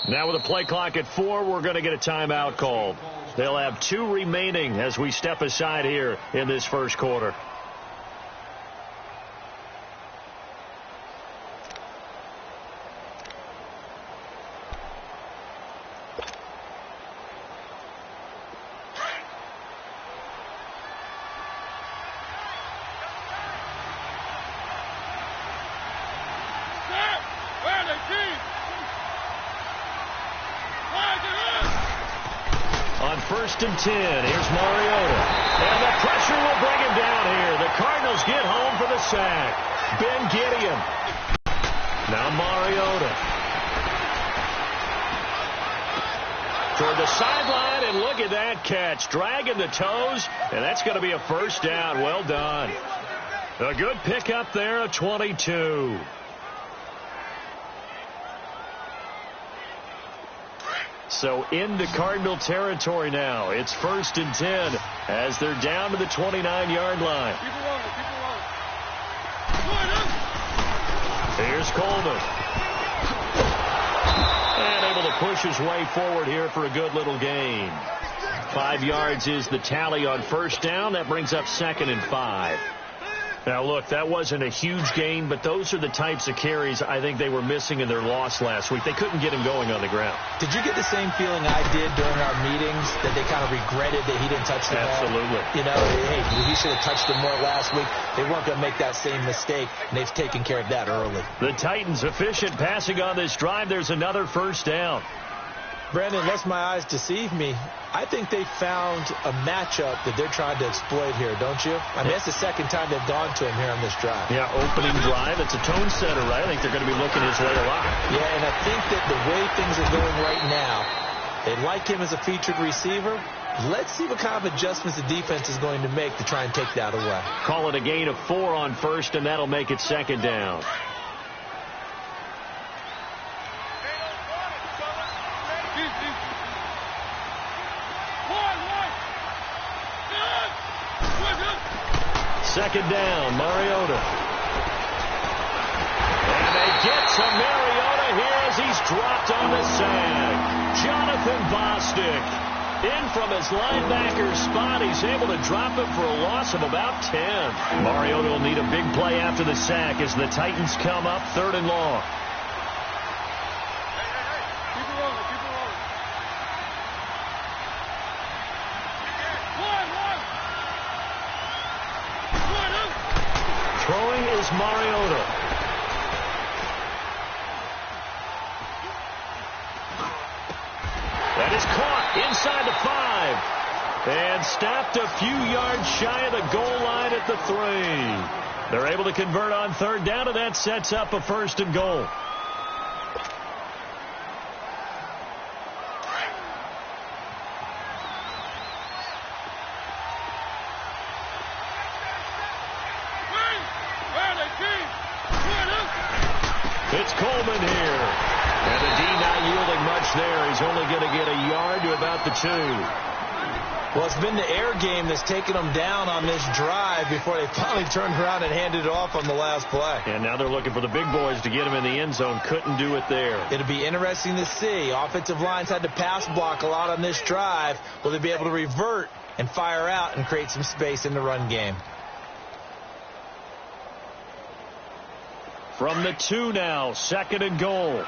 Now with a play clock at 4, we're going to get a timeout called. They'll have 2 remaining as we step aside here in this first quarter. On 1st and 10, here's Mariota. And the pressure will bring him down here. The Cardinals get home for the sack. Ben Gideon. Now Mariota. Toward the sideline, and look at that catch. Dragging the toes, and that's going to be a first down. Well done. A good pickup there of 22. So into Cardinal territory now. It's 1st and 10 as they're down to the 29-yard line. Here's Coleman. And able to push his way forward here for a good little gain. 5 yards is the tally on first down. That brings up 2nd and 5. Now, look, that wasn't a huge gain, but those are the types of carries I think they were missing in their loss last week. They couldn't get him going on the ground. Did you get the same feeling I did during our meetings, that they kind of regretted that he didn't touch the ball? Absolutely. You know, hey, he should have touched him more last week. They weren't going to make that same mistake, and they've taken care of that early. The Titans efficient passing on this drive. There's another first down. Brandon, unless my eyes deceive me, I think they found a matchup that they're trying to exploit here, don't you? I mean, that's the second time they've gone to him here on this drive. Yeah, opening drive. It's a tone setter, right? I think they're going to be looking his way a lot. Yeah, and I think that the way things are going right now, they like him as a featured receiver. Let's see what kind of adjustments the defense is going to make to try and take that away. Call it a gain of 4 on first, and that'll make it 2nd down. Second down, Mariota. And they get to Mariota here as he's dropped on the sack. Jonathan Bostic in from his linebacker spot. He's able to drop it for a loss of about 10. Mariota will need a big play after the sack as the Titans come up 3rd and long. Throwing is Mariota. That is caught inside the 5. And stopped a few yards shy of the goal line at the 3. They're able to convert on 3rd down, and that sets up a 1st and goal. It's Coleman here. And the D not yielding much there. He's only going to get a yard to about the 2. Well, it's been the air game that's taken them down on this drive before they finally turned around and handed it off on the last play. And now they're looking for the big boys to get him in the end zone. Couldn't do it there. It'll be interesting to see. Offensive lines had to pass block a lot on this drive. Will they be able to revert and fire out and create some space in the run game? From the 2 now, 2nd and goal.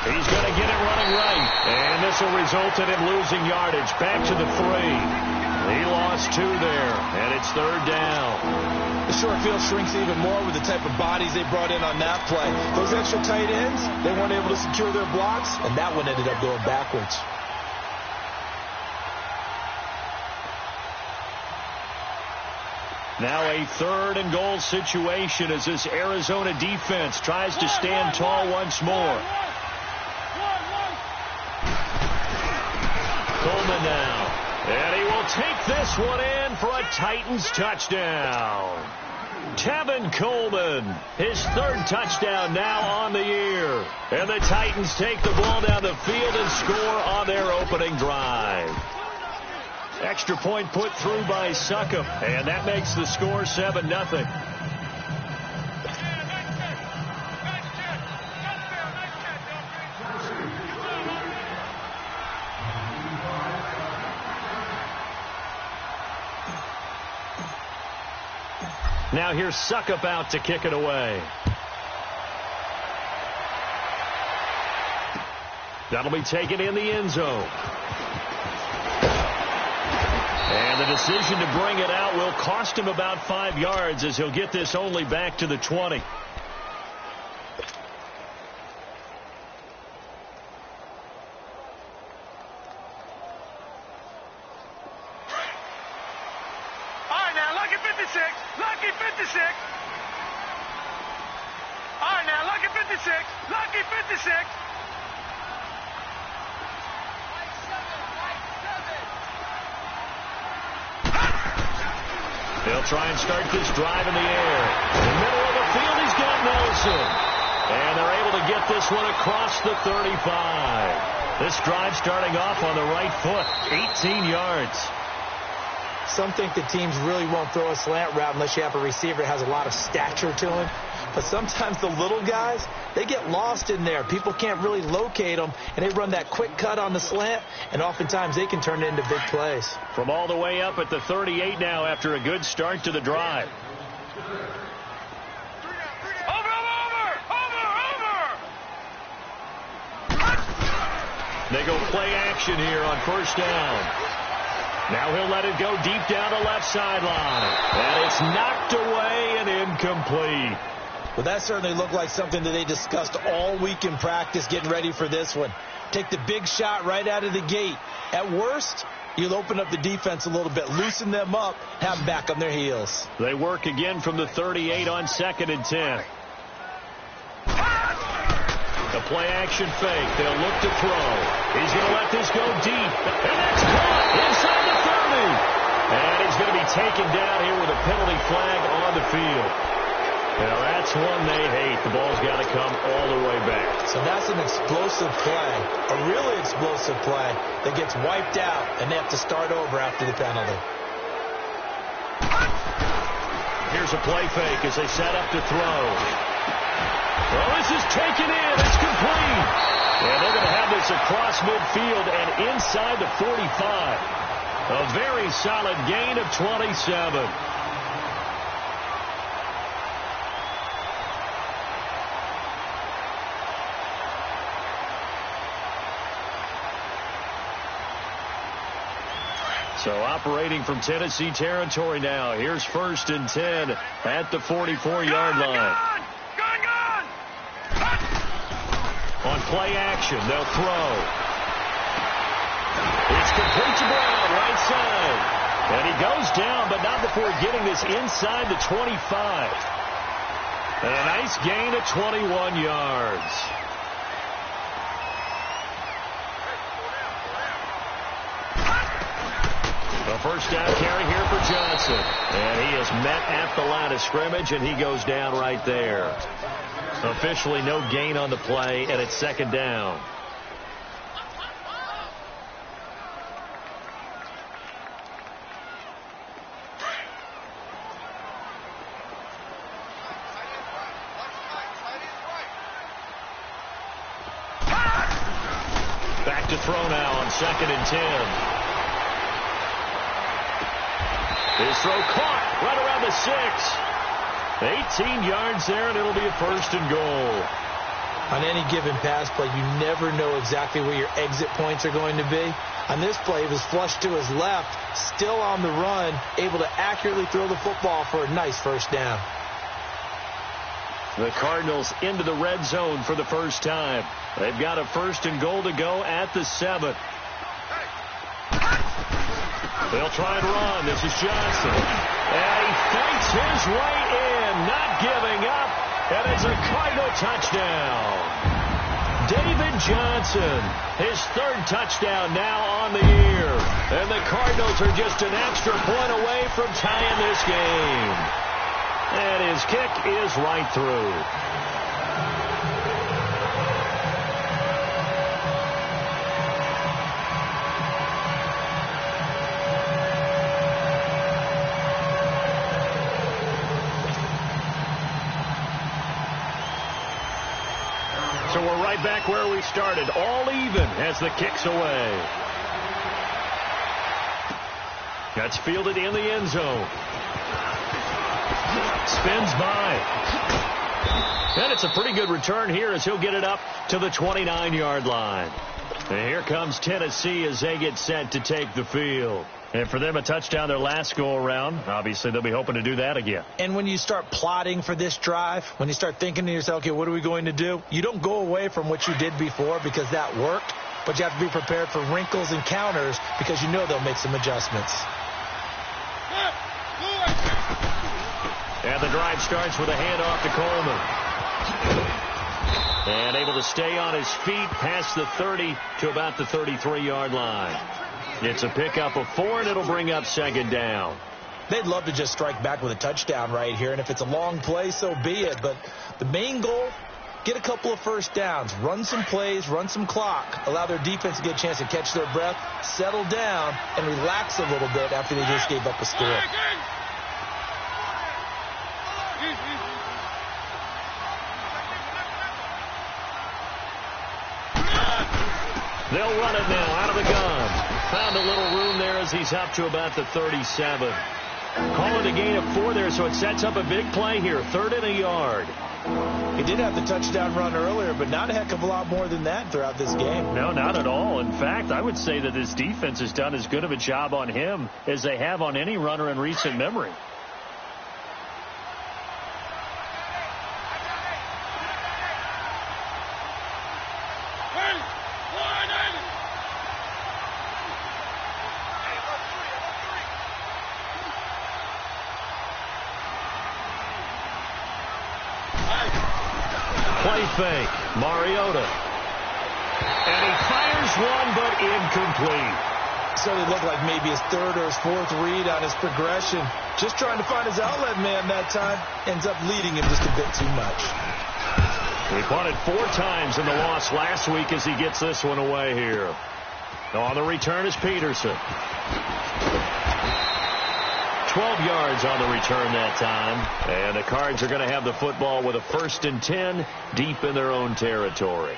He's going to get it running right. And this will result in him losing yardage. Back to the 3. He lost 2 there, and it's 3rd down. The short field shrinks even more with the type of bodies they brought in on that play. Those extra tight ends, they weren't able to secure their blocks, and that one ended up going backwards. Now a 3rd and goal situation as this Arizona defense tries to stand tall once more. Coleman now. And he will take this one in for a Titans touchdown. Tevin Coleman, his third touchdown now on the year. And the Titans take the ball down the field and score on their opening drive. Extra point put through by Succop, and that makes the score 7-0. Now here's Succop out to kick it away. That'll be taken in the end zone. And the decision to bring it out will cost him about 5 yards as he'll get this only back to the 20. They'll try and start this drive in the air. In the middle of the field, he's got Nelson. And they're able to get this one across the 35. This drive starting off on the right foot, 18 yards. Some think the teams really won't throw a slant route unless you have a receiver that has a lot of stature to him. But sometimes the little guys, they get lost in there. People can't really locate them, and they run that quick cut on the slant, and oftentimes they can turn it into big plays. From all the way up at the 38 now after a good start to the drive. They go play action here on first down. Now he'll let it go deep down the left sideline. And it's knocked away and incomplete. Well, that certainly looked like something that they discussed all week in practice getting ready for this one. Take the big shot right out of the gate. At worst, you'll open up the defense a little bit, loosen them up, have them back on their heels. They work again from the 38 on 2nd and 10. The play action fake. They'll look to throw. He's going to let this go deep. And that's caught inside the 30. And he's going to be taken down here with a penalty flag on the field. Now that's one they hate. The ball's got to come all the way back. So that's an explosive play, a really explosive play that gets wiped out, and they have to start over after the penalty. Here's a play fake as they set up to throw. Well, this is taken in. It's complete. And they're going to have this across midfield and inside the 45. A very solid gain of 27. So operating from Tennessee territory now. Here's 1st and 10 at the 44-yard line. On play action, they'll throw. It's complete to Brown, right side. And he goes down, but not before getting this inside the 25. And a nice gain of 21 yards. A first down carry here for Johnson. And he is met at the line of scrimmage, and he goes down right there. Officially no gain on the play, and it's 2nd down. Back to throw now on 2nd and 10. His throw caught right around the 6. 18 yards there, and it'll be a 1st and goal. On any given pass play, you never know exactly where your exit points are going to be. On this play, it was flushed to his left, still on the run, able to accurately throw the football for a nice 1st down. The Cardinals into the red zone for the first time. They've got a 1st and goal to go at the 7. They'll try and run. This is Johnson. And he fights his way in, not giving up. And it's a Cardinal touchdown. David Johnson, his 3rd touchdown now on the year. And the Cardinals are just an extra point away from tying this game. And His kick is right through. So we're right back where we started, all even as the kick's away. That's fielded in the end zone. Spins by. And it's a pretty good return here as he'll get it up to the 29-yard line. And here comes Tennessee as they get set to take the field. And for them, a touchdown their last go-around. Obviously, they'll be hoping to do that again. And when you start plotting for this drive, when you start thinking to yourself, okay, what are we going to do? You don't go away from what you did before because that worked, but you have to be prepared for wrinkles and counters because you know they'll make some adjustments. And the drive starts with a handoff to Coleman. And able to stay on his feet past the 30 to about the 33-yard line. It's a pickup of 4, and it'll bring up second down. They'd love to just strike back with a touchdown right here, and if it's a long play, so be it. But the main goal, get a couple of first downs, run some plays, run some clock, allow their defense to get a chance to catch their breath, settle down, and relax a little bit after they just gave up a score. They'll run it now out of the gun. Found a little room there as he's up to about the 37. Call it a gain of 4 there, so it sets up a big play here. 3rd and a yard. He did have the touchdown run earlier, but not a heck of a lot more than that throughout this game. No, not at all. In fact, I would say that this defense has done as good of a job on him as they have on any runner in recent memory. Play fake. Mariota. And he fires one, but incomplete. So it looked like maybe his 3rd or his 4th read on his progression. Just trying to find his outlet man that time. Ends up leading him just a bit too much. He punted 4 times in the loss last week as he gets this one away here. On the return is Peterson. 12 yards on the return that time. And the Cards are going to have the football with a 1st and 10 deep in their own territory.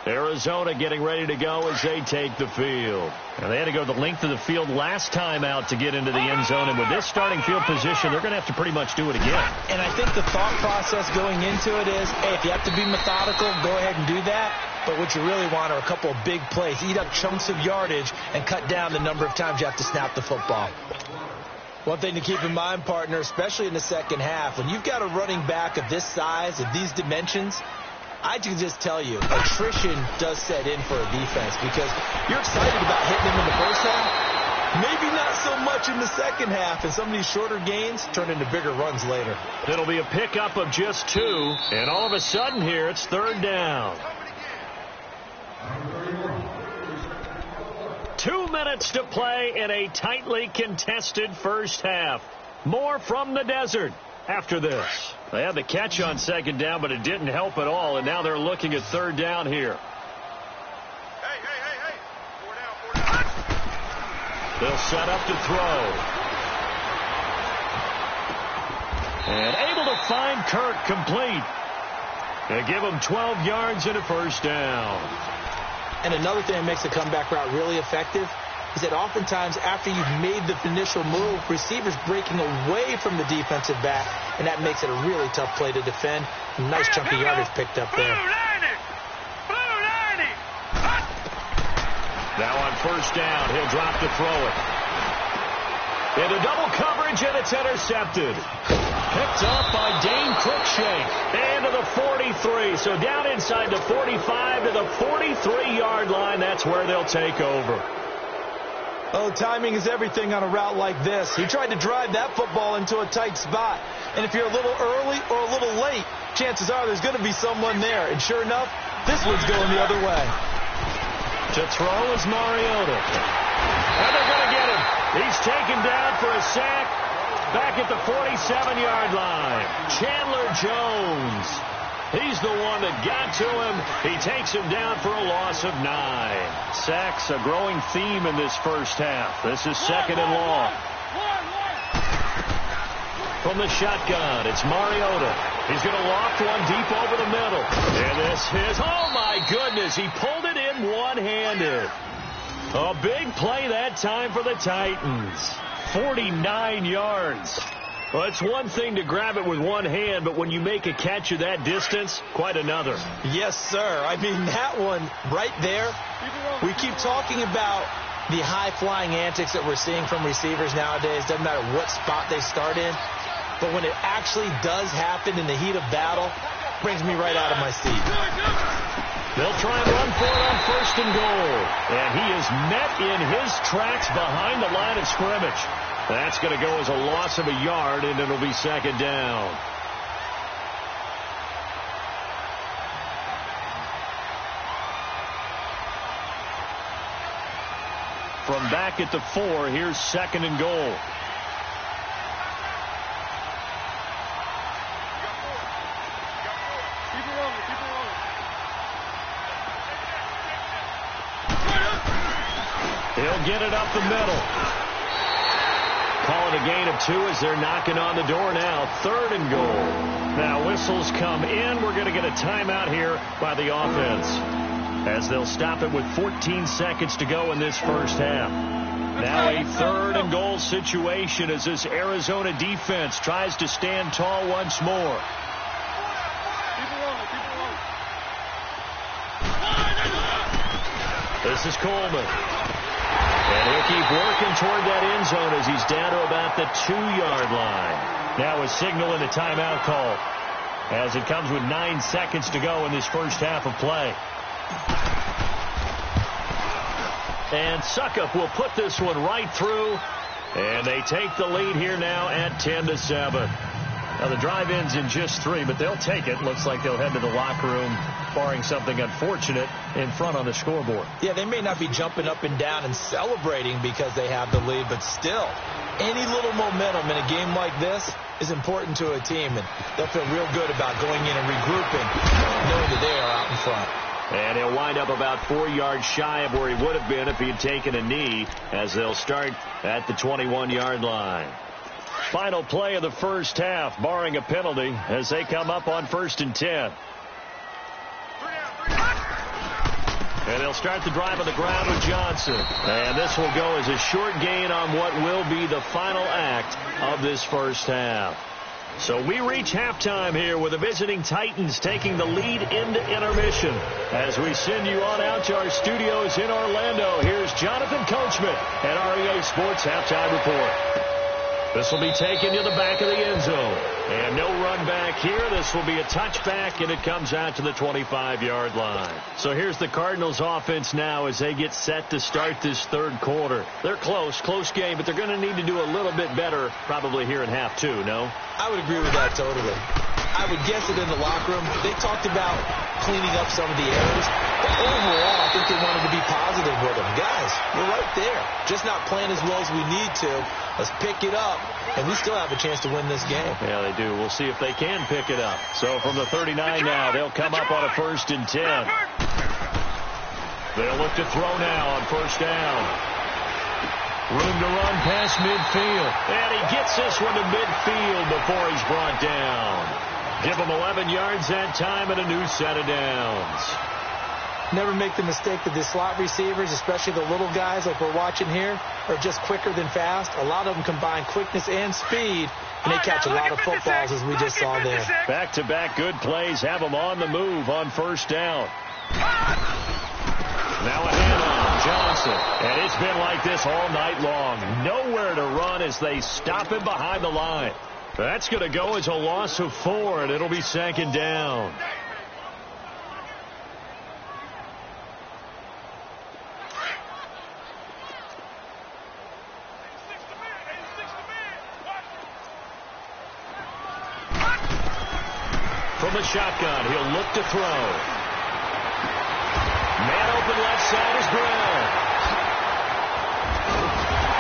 Arizona getting ready to go as they take the field. And they had to go the length of the field last time out to get into the end zone. And with this starting field position, they're going to have to pretty much do it again. And I think the thought process going into it is, hey, if you have to be methodical, go ahead and do that. But what you really want are a couple of big plays. Eat up chunks of yardage and cut down the number of times you have to snap the football. One thing to keep in mind, partner, especially in the second half, when you've got a running back of this size, of these dimensions, I can just tell you, attrition does set in for a defense because you're excited about hitting him in the first half, maybe not so much in the second half, and some of these shorter gains turn into bigger runs later. It'll be a pickup of just 2, and all of a sudden here it's 3rd down. 2 minutes to play in a tightly contested first half. More from the desert after this. They had the catch on second down, but it didn't help at all, and now they're looking at 3rd down here. Hey. 4 down. They'll set up to throw. And able to find Kirk complete. They give him 12 yards and a 1st down. And another thing that makes a comeback route really effective is that oftentimes after you've made the initial move, receivers breaking away from the defensive back, and that makes it a really tough play to defend. Nice chunk of yardage picked up there. Now on 1st down, he'll drop to throw it. Into double coverage, and it's intercepted. Picked up by Dane Cruikshank. And to the 43. So down inside the 45 to the 43-yard line. That's where they'll take over. Oh, timing is everything on a route like this. He tried to drive that football into a tight spot. And if you're a little early or a little late, chances are there's going to be someone there. And sure enough, this one's going the other way. To throw is Mariota. And they're going to get him. He's taken down for a sack. Back at the 47-yard line, Chandler Jones. He's the one that got to him. He takes him down for a loss of 9. Sacks, a growing theme in this first half. This is 2nd and long. From the shotgun, it's Mariota. He's going to loft one deep over the middle. And this is, oh my goodness, he pulled it in one-handed. A big play that time for the Titans. 49 yards. Well, it's one thing to grab it with one hand, but when you make a catch of that distance, quite another. Yes, sir. I mean, that one right there, we keep talking about the high-flying antics that we're seeing from receivers nowadays. Doesn't matter what spot they start in. But when it actually does happen in the heat of battle, it brings me right out of my seat. They'll try and run for it on 1st and goal. And he is met in his tracks behind the line of scrimmage. That's going to go as a loss of a yard, and it'll be 2nd down. From back at the 4, here's 2nd and goal. He'll get it up the middle. Call it a gain of 2 as they're knocking on the door now. 3rd and goal. Now whistles come in. We're going to get a timeout here by the offense, as they'll stop it with 14 seconds to go in this first half. Now a 3rd and goal situation as this Arizona defense tries to stand tall once more. This is Coleman. And he'll keep working toward that end zone as he's down to about the 2-yard line. Now a signal and a timeout call, as it comes with 9 seconds to go in this first half of play. And Suckup will put this one right through, and they take the lead here now at 10-7. Now the drive ends in just 3, but they'll take it. Looks like they'll head to the locker room, barring something unfortunate in front on the scoreboard. Yeah, they may not be jumping up and down and celebrating because they have the lead, but still, any little momentum in a game like this is important to a team, and they'll feel real good about going in and regrouping, knowing that they are out in front. And he'll wind up about 4 yards shy of where he would have been if he had taken a knee, as they'll start at the 21-yard line. Final play of the first half, barring a penalty, as they come up on 1st and 10. And they'll start the drive on the ground with Johnson. And this will go as a short gain on what will be the final act of this first half. So we reach halftime here with the visiting Titans taking the lead into intermission. As we send you on out to our studios in Orlando, here's Jonathan Coachman at REA Sports Halftime Report. This will be taken to the back of the end zone. And no run back here. This will be a touchback, and it comes out to the 25-yard line. So here's the Cardinals offense now as they get set to start this 3rd quarter. They're close game, but they're going to need to do a little bit better probably here in half 2, no? I would agree with that totally. I would guess it in the locker room. They talked about cleaning up some of the errors. But overall, I think they wanted to be positive with them. Guys, we're right there. Just not playing as well as we need to. Let's pick it up, and we still have a chance to win this game. Yeah, they do. We'll see if they can pick it up. So from the 39 now, they'll come up on a 1st and 10. They'll look to throw now on 1st down. Room to run past midfield. And he gets this one to midfield before he's brought down. Give him 11 yards that time and a new set of downs. Never make the mistake that the slot receivers, especially the little guys like we're watching here, are just quicker than fast. A lot of them combine quickness and speed, and they catch a lot of footballs, as we just saw there. Back-to-back good plays have them on the move on 1st down. Now a handoff, Johnson. And it's been like this all night long. Nowhere to run as they stop him behind the line. That's going to go as a loss of 4, and it'll be 2nd down. From the shotgun, he'll look to throw. Man open left side is Brown.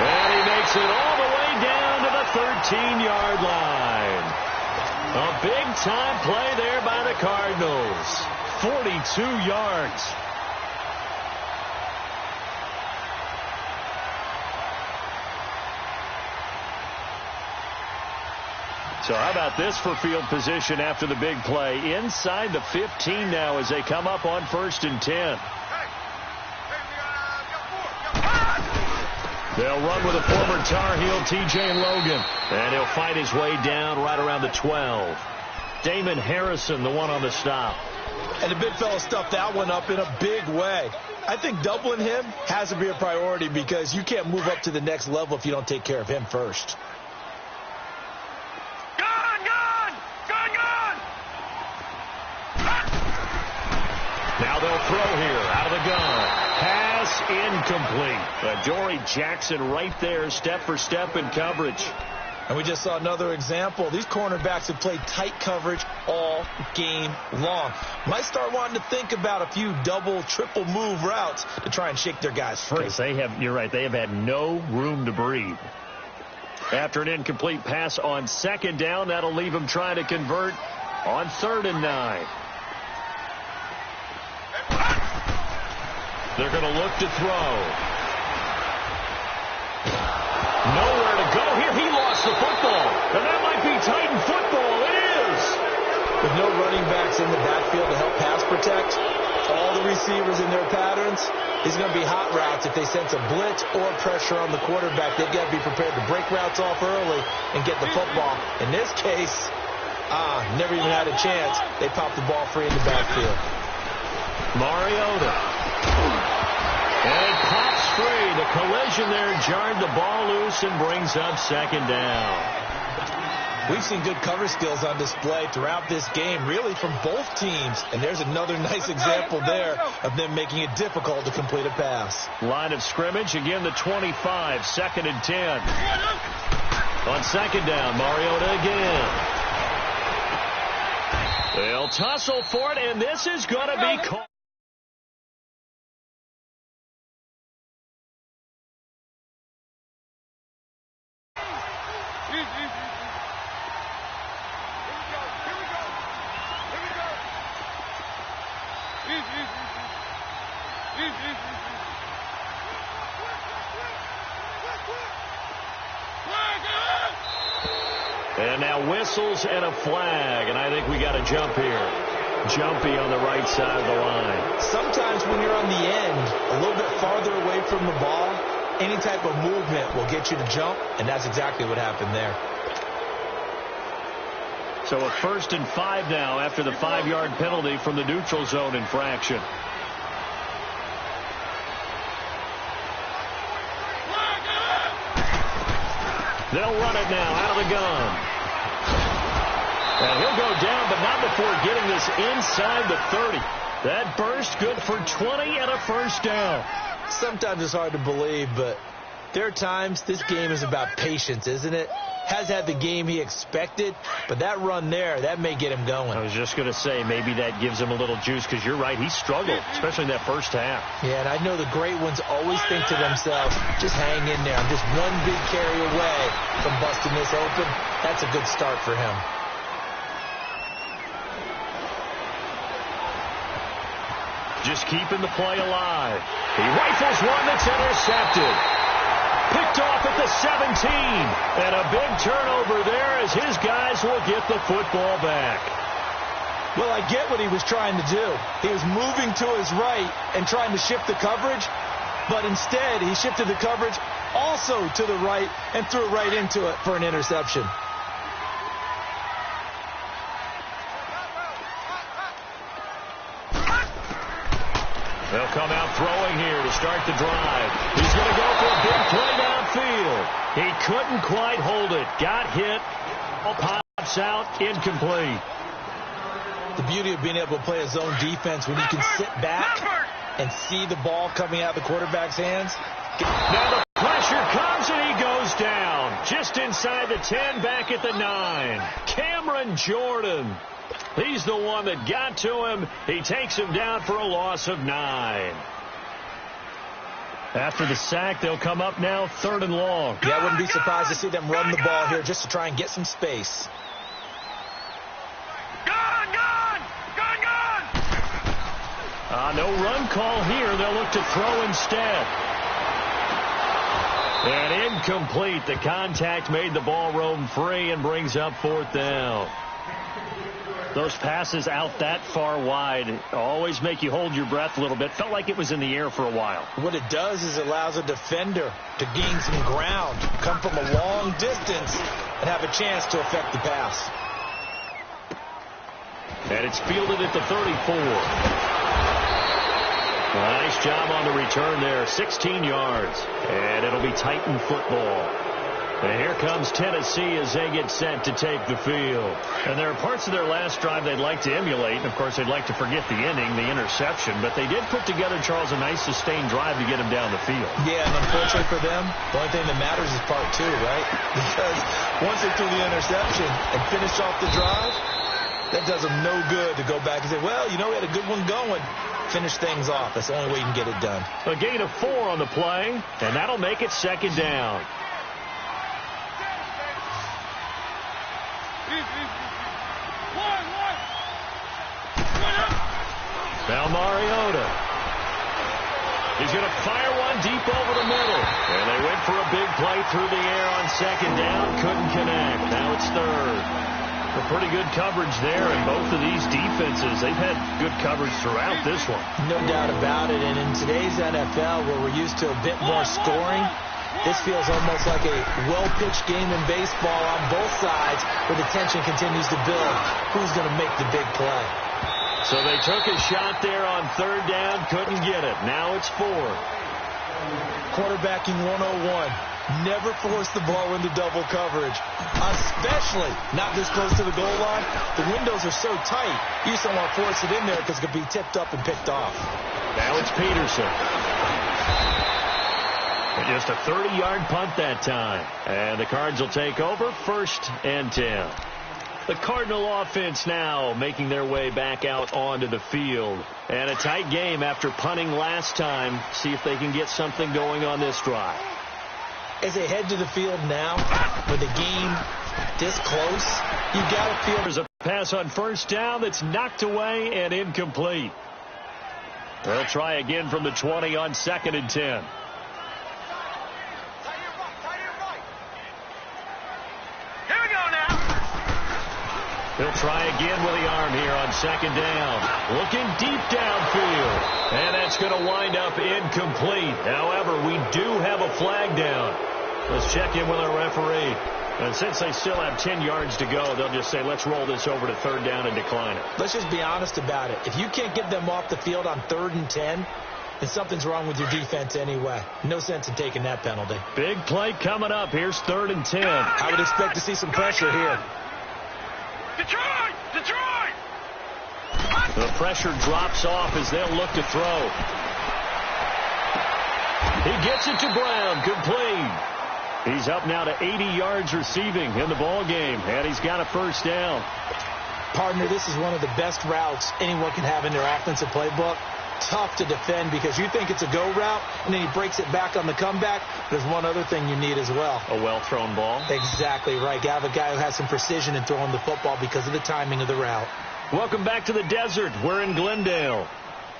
And he makes Gets it all the way down to the 13-yard line. A big-time play there by the Cardinals. 42 yards. So how about this for field position after the big play? Inside the 15 now as they come up on 1st and 10. They'll run with a former Tar Heel, T.J. Logan. And he'll fight his way down right around the 12. Damon Harrison, the one on the stop. And the big fella stuffed that one up in a big way. I think doubling him has to be a priority because you can't move up to the next level if you don't take care of him first. Now they'll throw here out of the gun. Pass incomplete. Dory Jackson right there, step for step in coverage. And we just saw another example. These cornerbacks have played tight coverage all game long. Might start wanting to think about a few double, triple move routes to try and shake their guys free. You're right, they have had no room to breathe. After an incomplete pass on 2nd down, that'll leave them trying to convert on 3rd and 9. They're going to look to throw. Nowhere to go here. He lost the football. And that might be Titan football. It is. With no running backs in the backfield to help pass protect, all the receivers in their patterns, these are going to be hot routes. If they sense a blitz or pressure on the quarterback, they've got to be prepared to break routes off early and get the football. In this case, never even had a chance. They popped the ball free in the backfield. Mariota. And it pops free. The collision there jarred the ball loose and brings up 2nd down. We've seen good cover skills on display throughout this game, really from both teams. And there's another nice example there of them making it difficult to complete a pass. Line of scrimmage, again the 25, 2nd and 10. On 2nd down, Mariota again. They'll tussle for it, and this is going to be caught. And now whistles and a flag, and I think we got a jump here. Jumpy on the right side of the line. Sometimes when you're on the end, a little bit farther away from the ball, any type of movement will get you to jump, and that's exactly what happened there. So a 1st and 5 now after the 5-yard penalty from the neutral zone infraction. They'll run it now out of the gun. And he'll go down, but not before getting this inside the 30. That burst good for 20 and a 1st down. Sometimes it's hard to believe, but there are times this game is about patience, isn't it? Has had the game he expected, but that run there, that may get him going. I was just going to say, maybe that gives him a little juice, because you're right, he struggled, especially in that 1st half. Yeah, and I know the great ones always think to themselves, just hang in there. I'm just one big carry away from busting this open. That's a good start for him. Just keeping the play alive. He rifles one that's intercepted. Picked off at the 17. And a big turnover there as his guys will get the football back. Well, I get what he was trying to do. He was moving to his right and trying to shift the coverage. But instead, he shifted the coverage also to the right and threw right into it for an interception. They'll come out throwing here to start the drive. He's going to go for a big play downfield. He couldn't quite hold it. Got hit. Pops out. Incomplete. The beauty of being able to play a zone defense when you can sit back and see the ball coming out of the quarterback's hands. Now the pressure comes and he goes down. Just inside the 10, back at the 9. Cameron Jordan. He's the one that got to him. He takes him down for a loss of 9. After the sack, they'll come up now 3rd and long. Yeah, I wouldn't be surprised to see them run the ball here just to try and get some space. No run call here. They'll look to throw instead. And incomplete. The contact made the ball roam free and brings up 4th down. Those passes out that far wide always make you hold your breath a little bit. Felt like it was in the air for a while. What it does is it allows a defender to gain some ground, come from a long distance, and have a chance to affect the pass. And it's fielded at the 34. Nice job on the return there. 16 yards. And it'll be Titan football. And here comes Tennessee as they get set to take the field. And there are parts of their last drive they'd like to emulate. And, of course, they'd like to forget the ending, the interception. But they did put together, Charles, a nice sustained drive to get him down the field. Yeah, and unfortunately for them, the only thing that matters is part 2, right? Because once they threw the interception and finished off the drive, that does them no good to go back and say, well, you know, we had a good one going. Finish things off. That's the only way you can get it done. A gain of 4 on the play, and that'll make it 2nd down. Now Mariota. He's going to fire one deep over the middle. And they went for a big play through the air on 2nd down. Couldn't connect. Now it's 3rd. A pretty good coverage there, and both of these defenses, they've had good coverage throughout this one. No doubt about it, and in today's NFL, where we're used to a bit more scoring, this feels almost like a well-pitched game in baseball on both sides, where the tension continues to build. Who's going to make the big play? So they took a shot there on 3rd down, couldn't get it. Now it's 4. Quarterbacking 101. Never force the ball into double coverage, especially not this close to the goal line. The windows are so tight, you just don't want to force it in there because it could be tipped up and picked off. Now it's Peterson. And just a 30-yard punt that time. And the Cards will take over 1st and 10. The Cardinal offense now making their way back out onto the field. And a tight game after punting last time. See if they can get something going on this drive. As they head to the field now, with the game this close, you got to feel. There's a pass on 1st down that's knocked away and incomplete. They'll try again from the 20 on 2nd and 10. Here we go now. He'll try again with the arm here on 2nd down. Looking deep downfield. And that's going to wind up incomplete. However, we do have a flag down. Let's check in with our referee. And since they still have 10 yards to go, they'll just say, let's roll this over to 3rd down and decline it. Let's just be honest about it. If you can't get them off the field on 3rd and 10, then something's wrong with your defense anyway. No sense in taking that penalty. Big play coming up. Here's 3rd and 10. I would expect to see some pressure here. Detroit! Detroit! The pressure drops off as they'll look to throw. He gets it to Brown, complete. He's up now to 80 yards receiving in the ball game, and he's got a 1st down. Partner, this is one of the best routes anyone can have in their offensive playbook. Tough to defend because you think it's a go route, and then he breaks it back on the comeback. There's one other thing you need as well. A well-thrown ball. Exactly right. You have a guy who has some precision in throwing the football because of the timing of the route. Welcome back to the desert. We're in Glendale.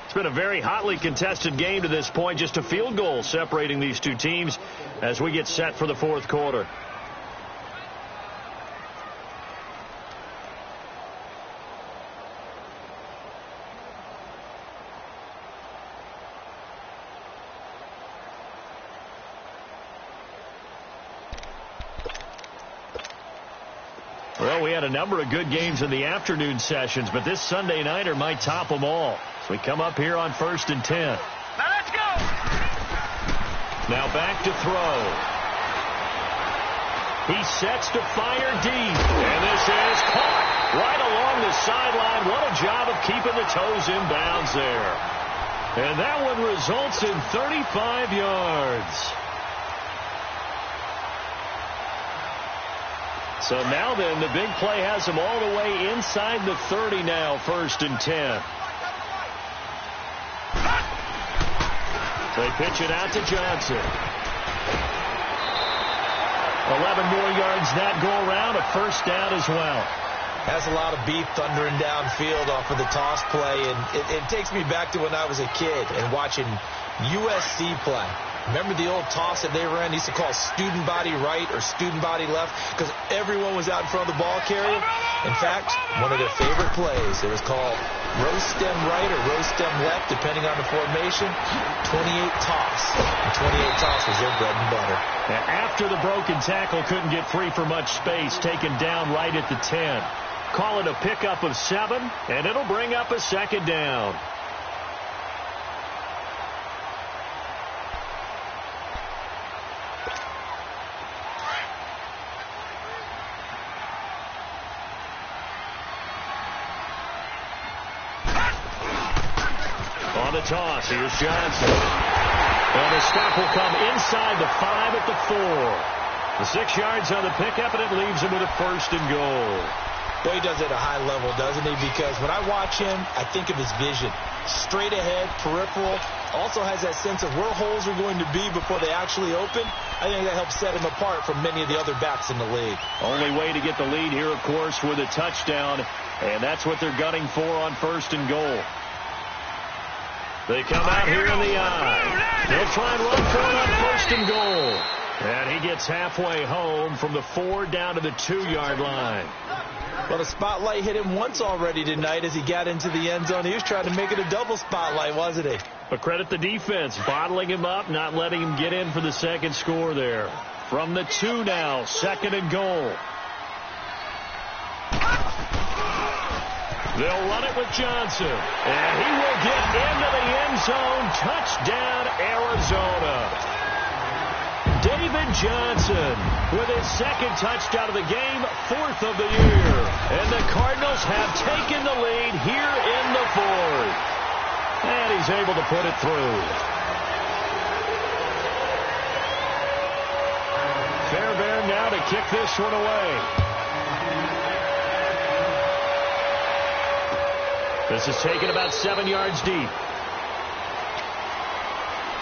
It's been a very hotly contested game to this point. Just a field goal separating these two teams as we get set for the 4th quarter. Well, we had a number of good games in the afternoon sessions, but this Sunday nighter might top them all. So we come up here on 1st and 10. Now let's go! Now back to throw. He sets to fire deep. And this is caught right along the sideline. What a job of keeping the toes in bounds there. And that one results in 35 yards. So now then, the big play has him all the way inside the 30 now, 1st and 10. They pitch it out to Johnson. 11 more yards that go around, a first down as well. Has a lot of beef thundering downfield off of the toss play, and it takes me back to when I was a kid and watching USC play. Remember the old toss that they ran? They used to call student body right or student body left because everyone was out in front of the ball carrier. In fact, one of their favorite plays, it was called roast stem right or roast stem left, depending on the formation. 28 toss. And 28 toss was their bread and butter. And after the broken tackle, couldn't get free for much space, taken down right at the 10. Call it a pickup of 7, and it'll bring up a second down. On the toss, here's Johnson. And the stop will come inside the 5 at the 4. The 6 yards on the pickup, and it leaves him with a first and goal. Boy, he does it at a high level, doesn't he? Because when I watch him, I think of his vision. Straight ahead, peripheral. Also has that sense of where holes are going to be before they actually open. I think that helps set him apart from many of the other backs in the league. Only way to get the lead here, of course, with a touchdown. And that's what they're gunning for on first and goal. They come out here in the eye. They'll try and run for it on first and goal. And he gets halfway home from the 4 down to the 2-yard line. Well, the spotlight hit him once already tonight as he got into the end zone. He was trying to make it a double spotlight, wasn't he? But credit the defense, bottling him up, not letting him get in for the second score there. From the 2 now, second and goal. They'll run it with Johnson. And he will get into the end zone. Touchdown, Arizona. David Johnson with his second touchdown of the game, 4th of the year. And the Cardinals have taken the lead here in the 4th. And he's able to put it through. Fairbairn now to kick this one away. This is taken about 7 yards deep.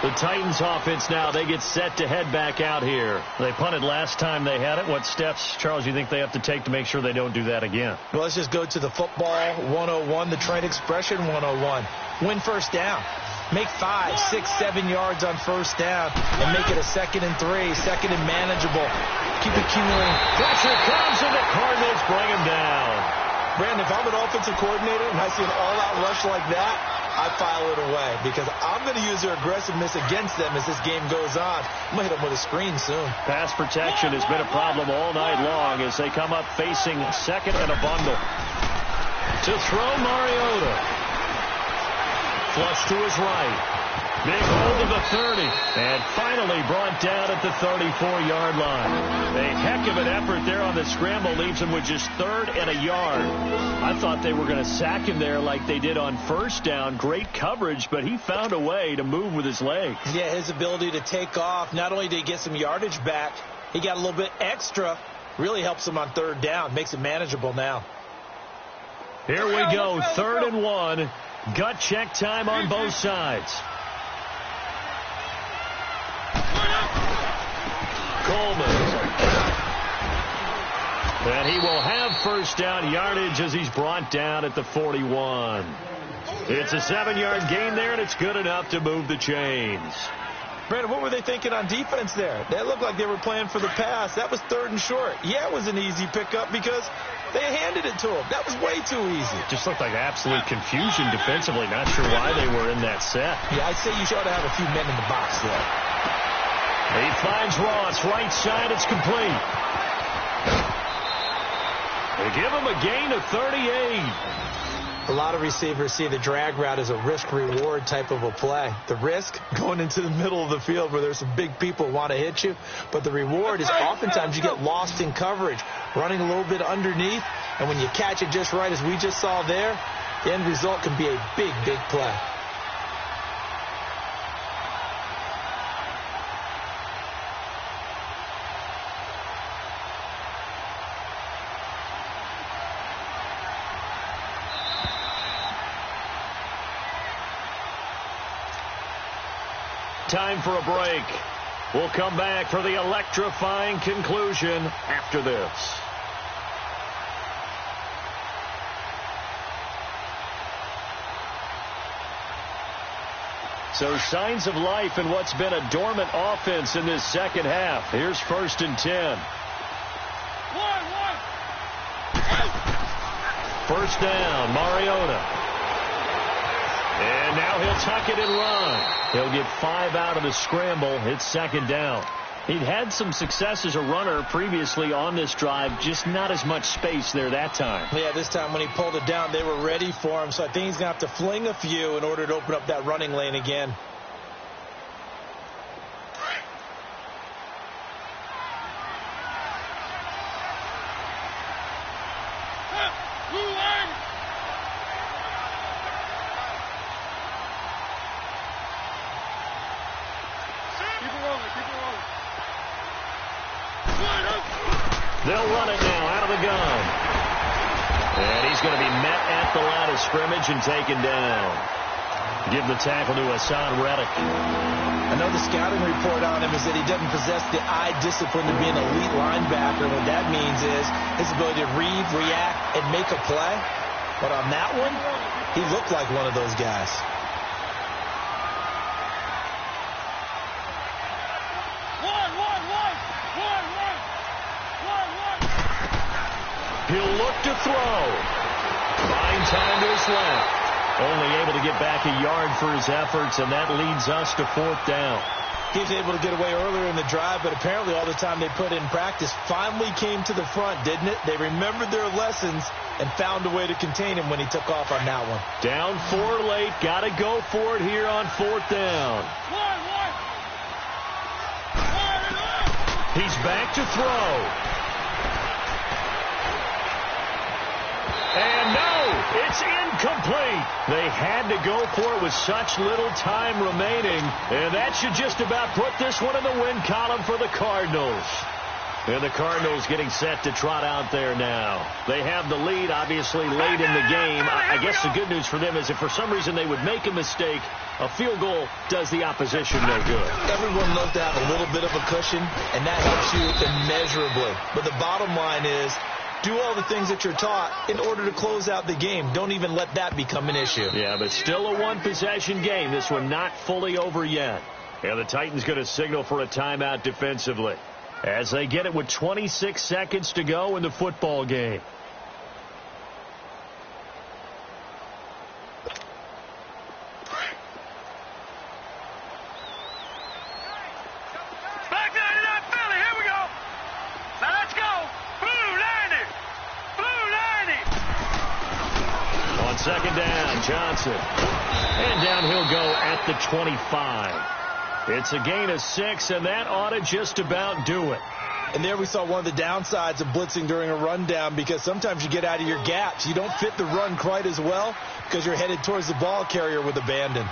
The Titans offense now, they get set to head back out here. They punted last time they had it. What steps, Charles, you think they have to take to make sure they don't do that again? Well, let's just go to the football 101, the train expression 101. Win first down. Make 5, 6, 7 yards on first down and make it a 2nd and 3, 2nd and manageable. Keep accumulating. Pressure comes and the Cardinals bring him down. Brandon, if I'm an offensive coordinator and I see an all-out rush like that, I file it away because I'm going to use their aggressiveness against them as this game goes on. I'm going to hit them with a screen soon. Pass protection has been a problem all night long as they come up facing second and a bundle. To throw, Mariota. Flush to his right. Big hold of the 30. And finally brought down at the 34-yard line. A heck of an effort there on the scramble leaves him with just 3rd and a yard. I thought they were going to sack him there like they did on first down. Great coverage, but he found a way to move with his legs. Yeah, his ability to take off. Not only did he get some yardage back, he got a little bit extra. Really helps him on 3rd down. Makes it manageable now. Here we go, 3rd and 1. Gut check time on both sides. Coleman. And he will have first down yardage as he's brought down at the 41. It's a 7-yard gain there, and it's good enough to move the chains. Brandon, what were they thinking on defense there? They looked like they were playing for the pass. That was 3rd and short. Yeah, it was an easy pickup because they handed it to him. That was way too easy. Just looked like absolute confusion defensively. Not sure why they were in that set. Yeah, I'd say you should have a few men in the box there. He finds Ross, right side, it's complete. They give him a gain of 38. A lot of receivers see the drag route as a risk-reward type of a play. The risk, going into the middle of the field where there's some big people who want to hit you. But the reward is oftentimes you get lost in coverage, running a little bit underneath. And when you catch it just right, as we just saw there, the end result can be a big, big play. time for a break. We'll come back for the electrifying conclusion after this. So signs of life in what's been a dormant offense in this second half. Here's 1st and 10. First down, Mariota. And now he'll tuck it and run. He'll get 5 out of the scramble. It's 2nd down. He'd had some success as a runner previously on this drive, just not as much space there that time. Yeah, this time when he pulled it down, they were ready for him. So I think he's going to have to fling a few in order to open up that running lane again. They'll run it now out of the gun. And he's going to be met at the line of scrimmage and taken down. Give the tackle to Hassan Reddick. I know the scouting report on him is that he doesn't possess the eye discipline to be an elite linebacker. What that means is his ability to read, react, and make a play. But on that one, he looked like one of those guys. He'll look to throw. Fine time to his left. Only able to get back a yard for his efforts, and that leads us to 4th down. He was able to get away earlier in the drive, but apparently all the time they put in practice finally came to the front, didn't it? They remembered their lessons and found a way to contain him when he took off on that one. Down 4 late. Got to go for it here on 4th down. He's back to throw. And no, it's incomplete. They had to go for it with such little time remaining. And that should just about put this one in the win column for the Cardinals. And the Cardinals getting set to trot out there now. They have the lead, obviously, late in the game. I guess the good news for them is if for some reason they would make a mistake, a field goal does the opposition no good. Everyone loves to have a little bit of a cushion, and that helps you immeasurably. But the bottom line is, do all the things that you're taught in order to close out the game. Don't even let that become an issue. Yeah, but still a one-possession game. This one not fully over yet. And the Titans going to signal for a timeout defensively as they get it with 26 seconds to go in the football game. Second down, Johnson. And down he'll go at the 25. It's a gain of 6, and that ought to just about do it. And there we saw one of the downsides of blitzing during a rundown, because sometimes you get out of your gaps. You don't fit the run quite as well because you're headed towards the ball carrier with abandon.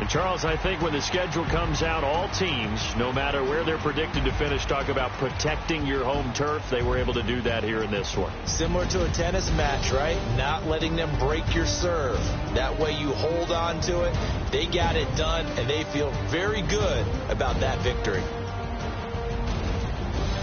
And Charles, I think when the schedule comes out, all teams, no matter where they're predicted to finish, talk about protecting your home turf. They were able to do that here in this one. Similar to a tennis match, right? Not letting them break your serve. That way you hold on to it. They got it done, and they feel very good about that victory.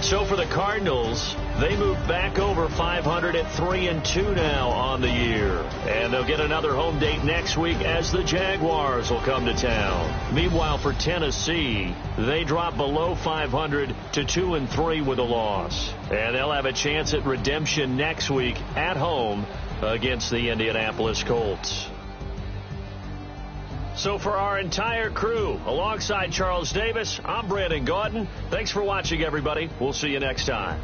So for the Cardinals, they move back over 500 at 3-2 now on the year. And they'll get another home date next week as the Jaguars will come to town. Meanwhile, for Tennessee, they drop below 500 to 2-3 with a loss. And they'll have a chance at redemption next week at home against the Indianapolis Colts. So for our entire crew, alongside Charles Davis, I'm Brandon Gaudin. Thanks for watching, everybody. We'll see you next time.